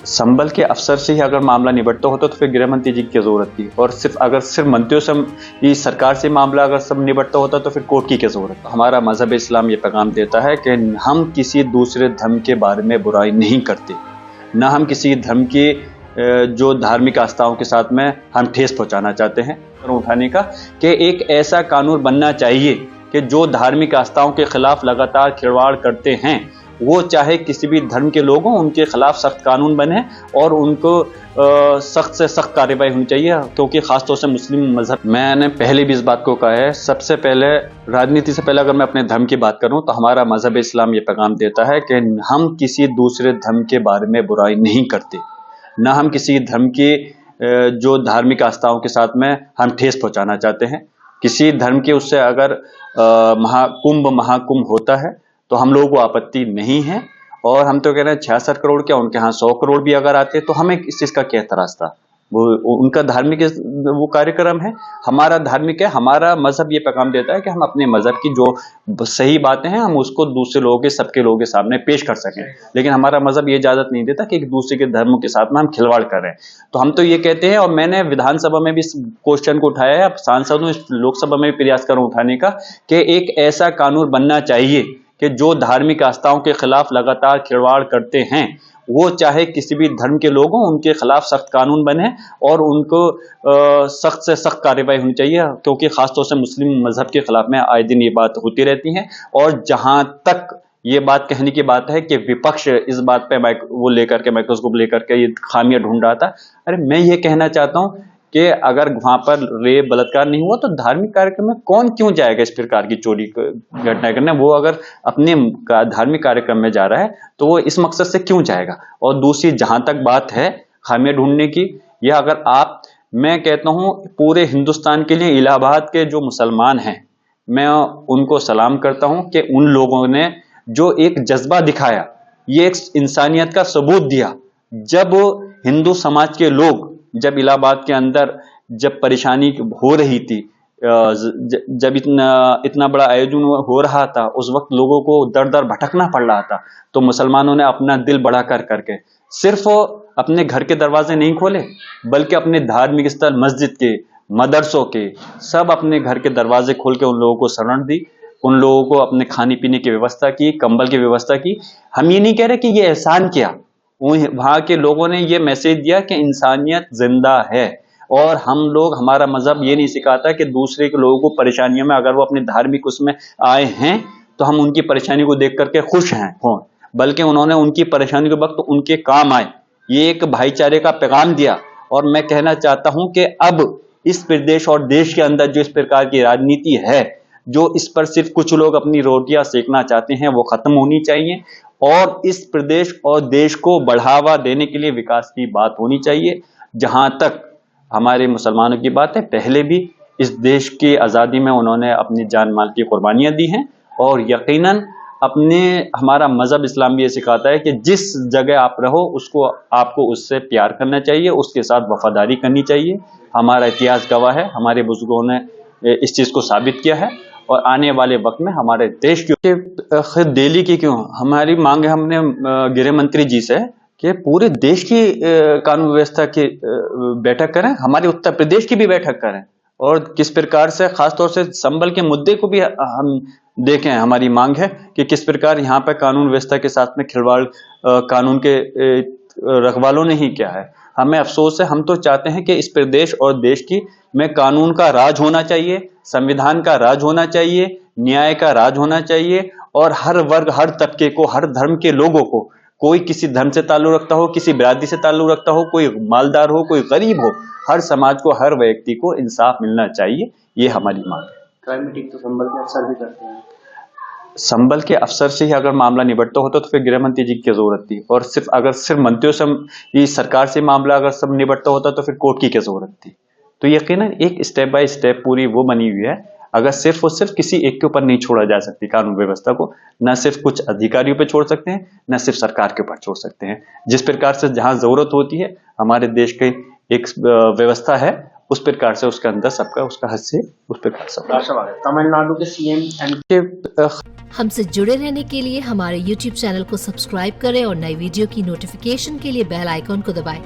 संबल के अफसर से ही अगर मामला निपटता होता तो फिर गृह मंत्री जी की जरूरत थी, और सिर्फ मंत्रियों से ही सरकार से मामला अगर सब निपटता होता तो फिर कोर्ट की क्या जरूरत। हमारा मजहब इस्लाम ये पैगाम देता है कि हम किसी दूसरे धर्म के बारे में बुराई नहीं करते, ना हम किसी धर्म की जो धार्मिक आस्थाओं के साथ में हम ठेस पहुंचाना चाहते हैं। उठाने का कि एक ऐसा कानून बनना चाहिए कि जो धार्मिक आस्थाओं के खिलाफ लगातार खिलवाड़ करते हैं, वो चाहे किसी भी धर्म के लोग हों, उनके खिलाफ सख्त कानून बने और उनको सख्त से सख्त कार्रवाई होनी चाहिए, क्योंकि खासतौर से मुस्लिम मजहब। मैंने पहले भी इस बात को कहा है, सबसे पहले राजनीति से पहले अगर मैं अपने धर्म की बात करूं तो हमारा मजहब इस्लाम ये पैगाम देता है कि हम किसी दूसरे धर्म के बारे में बुराई नहीं करते, ना हम किसी धर्म की जो धार्मिक आस्थाओं के साथ में हम ठेस पहुंचाना चाहते हैं। किसी धर्म के उससे अगर महाकुंभ होता है तो हम लोगों को आपत्ति नहीं है, और हम तो कह रहे हैं 66 करोड़ क्या, उनके यहाँ 100 करोड़ भी अगर आते तो हमें इस चीज का क्या एतराज था। वो उनका धार्मिक वो कार्यक्रम है, हमारा धार्मिक है। हमारा मजहब ये पैगाम देता है कि हम अपने मजहब की जो सही बातें हैं हम उसको दूसरे लोगों के, सबके लोगों के सामने पेश कर सकें, लेकिन हमारा मजहब ये इजाजत नहीं देता कि एक दूसरे के धर्म के साथ में हम खिलवाड़ कर रहे हैं। तो हम तो ये कहते हैं, और मैंने विधानसभा में भी इस क्वेश्चन को उठाया है, सांसदों लोकसभा में भी प्रयास करूं उठाने का, कि एक ऐसा कानून बनना चाहिए कि जो धार्मिक आस्थाओं के खिलाफ लगातार खिलवाड़ करते हैं, वो चाहे किसी भी धर्म के लोग हों, उनके खिलाफ सख्त कानून बने और उनको सख्त से सख्त कार्रवाई होनी चाहिए, क्योंकि खासतौर से मुस्लिम मजहब के खिलाफ में आए दिन ये बात होती रहती है। और जहां तक ये बात कहने की बात है कि विपक्ष इस बात पे वो लेकर के माइक्रोस्कोप लेकर के ये खामियां ढूंढ रहा था, अरे मैं ये कहना चाहता हूं कि अगर वहां पर रेप बलात्कार नहीं हुआ तो धार्मिक कार्यक्रम में कौन क्यों जाएगा इस प्रकार की चोरी घटना करने। वो अगर अपने धार्मिक कार्यक्रम में जा रहा है तो वो इस मकसद से क्यों जाएगा। और दूसरी जहां तक बात है खामियां ढूंढने की, यह अगर मैं कहता हूं पूरे हिंदुस्तान के लिए इलाहाबाद के जो मुसलमान हैं, मैं उनको सलाम करता हूं कि उन लोगों ने जो एक जज्बा दिखाया, ये एक इंसानियत का सबूत दिया। जब हिंदू समाज के लोग, जब इलाहाबाद के अंदर जब परेशानी हो रही थी, जब इतना बड़ा आयोजन हो रहा था, उस वक्त लोगों को दर दर भटकना पड़ रहा था, तो मुसलमानों ने अपना दिल बड़ा करके सिर्फ अपने घर के दरवाजे नहीं खोले, बल्कि अपने धार्मिक स्थल, मस्जिद के, मदरसों के, सब अपने घर के दरवाजे खोल के उन लोगों को शरण दी, उन लोगों को अपने खाने पीने की व्यवस्था की, कंबल की व्यवस्था की। हम ये नहीं कह रहे कि ये एहसान किया, वहां के लोगों ने ये मैसेज दिया कि इंसानियत जिंदा है, और हम लोग, हमारा मजहब ये नहीं सिखाता कि दूसरे के लोगों को परेशानियों में, अगर वो अपने धार्मिक उसमें आए हैं तो हम उनकी परेशानी को देख करके खुश हों, बल्कि उन्होंने उनकी परेशानी के वक्त उनके काम आए, ये एक भाईचारे का पैगाम दिया। और मैं कहना चाहता हूं कि अब इस प्रदेश और देश के अंदर जो इस प्रकार की राजनीति है, जो इस पर सिर्फ कुछ लोग अपनी रोटियां सेकना चाहते हैं, वो खत्म होनी चाहिए, और इस प्रदेश और देश को बढ़ावा देने के लिए विकास की बात होनी चाहिए। जहां तक हमारे मुसलमानों की बात है, पहले भी इस देश की आज़ादी में उन्होंने अपनी जान माल की कुर्बानियां दी हैं, और यकीनन हमारा मजहब इस्लाम भी ये सिखाता है कि जिस जगह आप रहो आपको उससे प्यार करना चाहिए, उसके साथ वफादारी करनी चाहिए। हमारा इतिहास गवाह है, हमारे बुजुर्गों ने इस चीज को साबित किया है, और आने वाले वक्त में हमारे देश की दिल्ली की क्यों हमारी मांग है, हमने गृह मंत्री जी से कि पूरे देश की कानून व्यवस्था की बैठक करें, हमारे उत्तर प्रदेश की भी बैठक करें, और किस प्रकार से खासतौर से संबल के मुद्दे को भी हम देखें। हमारी मांग है कि किस प्रकार यहाँ पर कानून व्यवस्था के साथ में खिलवाड़ कानून के रखवालों ने ही किया है। हमें अफसोस है, हम तो चाहते हैं कि इस प्रदेश और देश की में कानून का राज होना चाहिए, संविधान का राज होना चाहिए, न्याय का राज होना चाहिए, और हर वर्ग, हर तबके को, हर धर्म के लोगों को, कोई किसी धर्म से ताल्लुक रखता हो, किसी बिरादरी से ताल्लुक रखता हो, कोई मालदार हो, कोई गरीब हो, हर समाज को, हर व्यक्ति को इंसाफ मिलना चाहिए, ये हमारी मांग है। क्राइम मीटिंग तो संबल के अफसर भी करते हैं। संबल के अफसर से ही अगर मामला निपटता होता तो फिर गृह मंत्री जी की जरूरत थी, और सिर्फ मंत्रियों से ही सरकार से मामला अगर सब निपटता होता तो फिर कोर्ट की क्या जरूरत थी। तो यकीनन एक स्टेप बाय स्टेप पूरी वो बनी हुई है। अगर सिर्फ और सिर्फ किसी एक के ऊपर नहीं छोड़ा जा सकती कानून व्यवस्था को, न सिर्फ कुछ अधिकारियों पे छोड़ सकते हैं, न सिर्फ सरकार के ऊपर छोड़ सकते हैं। जिस प्रकार से जहां जरूरत होती है, हमारे देश की एक व्यवस्था है, उस प्रकार से उसके अंदर सबका उसका हद से उस प्रकार से राष्ट्रवाद तमिलनाडु के सीएम हमसे जुड़े रहने के लिए हमारे YouTube चैनल को सब्सक्राइब करें और नई वीडियो की नोटिफिकेशन के लिए बेल आइकॉन को दबाएं।